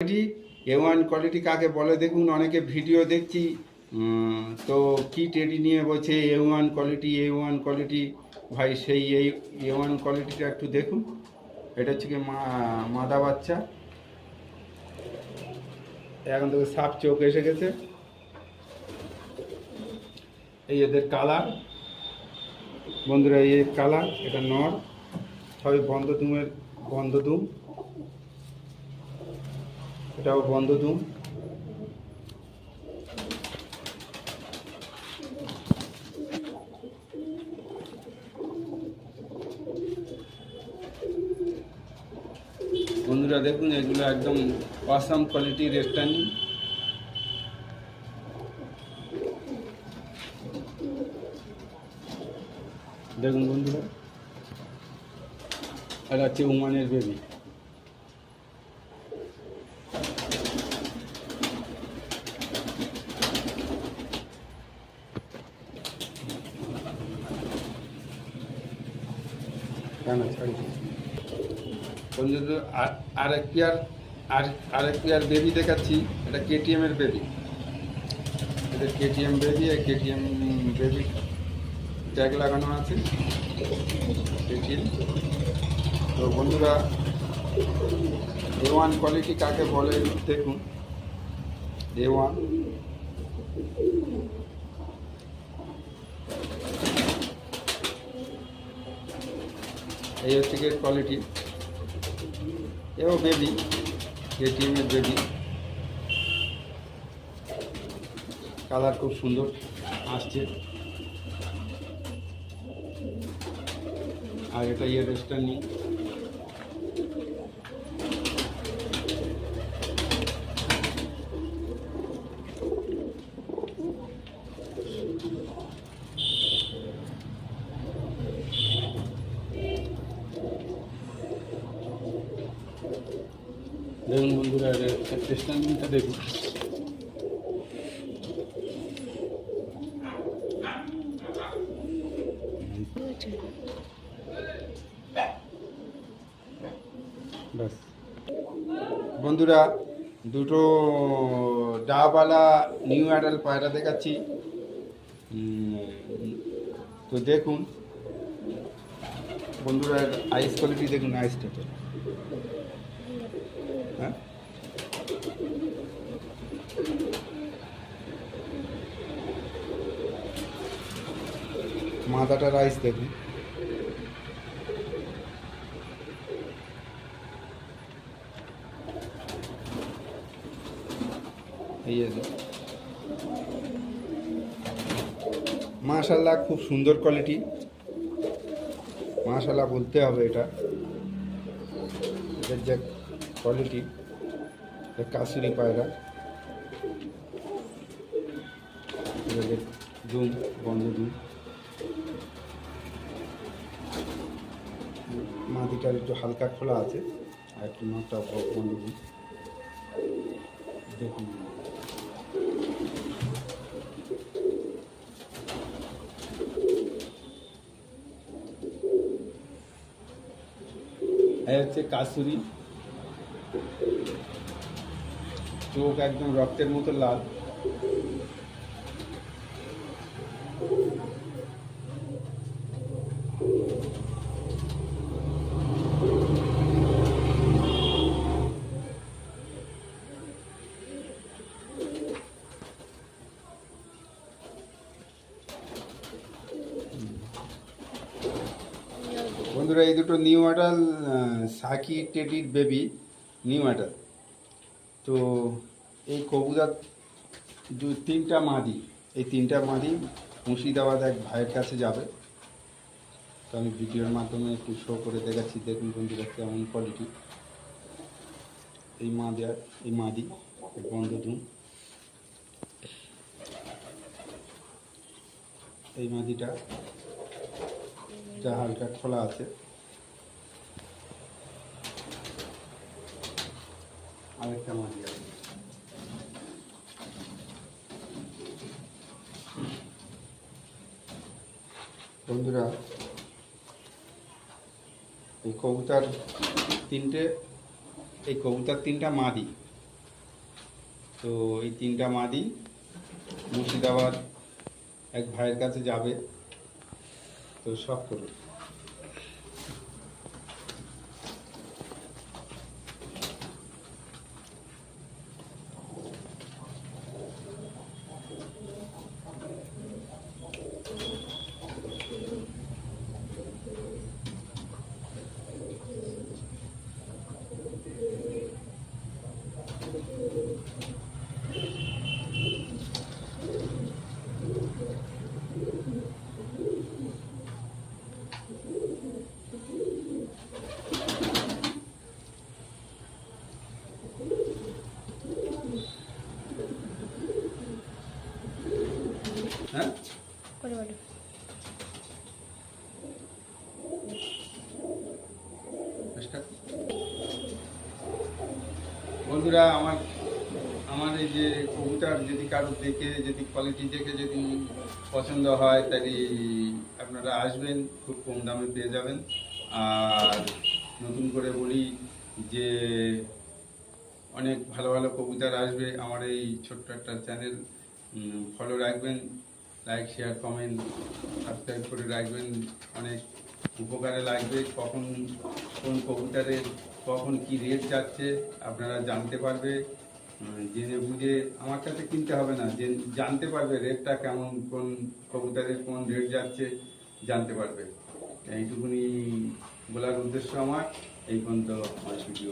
Quality. A1 quality কাকে বলে দেখুন, অনেকে ভিডিও দেখছি তো কি টেডি নিয়ে বলছে A1 কোয়ালিটি, A1 কোয়ালিটি। ভাই সেই এই A1 কোয়ালিটিটা একটু দেখুন। এটা হচ্ছে কি মাদা বাচ্চা, এখন থেকে সাপ চোখ এসে গেছে। এই এদের কালার বন্ধুরা, এই কালার, এটা নর, সবই বন্ধ দুম, এটাও বন্ধ দুম। বন্ধুরা দেখুন, এগুলো একদম অসাম কোয়ালিটির রেস্টানি। দেখুন বন্ধুরা, এটা হচ্ছে ওমানের বেবি। বন্ধুদের আরেক পেয়ার বেবি দেখাচ্ছি। এটা KTM এর বেবি, এটা KTM বেবি। এই KTM বেবি ট্যাগ লাগানো আছে KTM। তো বন্ধুরা, A1 কোয়ালিটি কাকে বলে দেখুন। A1 এই হচ্ছে গিয়ে কোয়ালিটি। এও বেবি, KTM এর বেবি। কালার খুব সুন্দর আসছে। আর এটা রেস্টার নিই। দেখুন বন্ধুরা, রেস্টারটা দেখুন। বাস বন্ধুরা, দুটো ডাবওয়ালা নিউ অ্যাডাল্ট পায়রা দেখাচ্ছি। তো দেখুন বন্ধুরা, আইস কোয়ালিটি দেখুন, আইসটা। হ্যাঁ, মাথাটার আইস দেখুন। এই মাশাআল্লাহ, খুব সুন্দর কোয়ালিটি, মাশাআল্লাহ বলতে হবে। এটার যে কোয়ালিটি, কাসুরি পায়রা, দুম, বন্ধ দুম। মাটিটার একটু হালকা খোলা আছে, আর একটু নটটা বন্ধ দুম। দেখুন এই হচ্ছে কাসুরি, চোখ একদম রক্তের মতো লাল। বন্ধুরা, এই দুটো নিউ অ্যাডাল সাকি টেডির বেবি, নিউ অ্যাডাল। তো এই কবুতর তিনটা মাদি, এই তিনটা মাদি মুর্শিদাবাদ এক ভাইয়ের কাছে যাবে। তো আমি ভিডিওর মাধ্যমে একটু শো করে দেখাচ্ছি। দেখুন বন্ধুরা, কেমন কোয়ালিটি। এই মাদি বন্ধ দুম। এই মাদিটা যা হালকা খোলা আছে। আরেকটা মাদি আছে। বন্ধুরা, এই কবুতর তিনটা মাদি, তো এই 3টা মাদি মুর্শিদাবাদ এক ভাইয়ের কাছে যাবে, তো সব করুন। হ্যাঁ, বন্ধুরা, আমার আমার এই যে কবুতর যদি কারো দেখে, যদি কোয়ালিটি দেখে যদি পছন্দ হয়, তাহলে আপনারা আসবেন, খুব কম দামে পেয়ে যাবেন। আর নতুন করে বলি যে অনেক ভালো ভালো কবুতর আসবে আমার এই ছোট্ট একটা চ্যানেল, ফলো রাখবেন, লাইক শেয়ার কমেন্ট সাবস্ক্রাইব করে রাখবেন, অনেক উপকারে লাগবে। কখন কোন কবুতরের কখন কি রেট যাচ্ছে আপনারা জানতে পারবে, জেনে বুঝে আমার কাছে কিনতে হবে না, যে জানতে পারবে রেটটা কেমন, কোন কবুতরের কোন রেট যাচ্ছে জানতে পারবে। এইটুকুনি বলার উদ্দেশ্য আমার। এই পর্যন্ত আমার ভিডিও।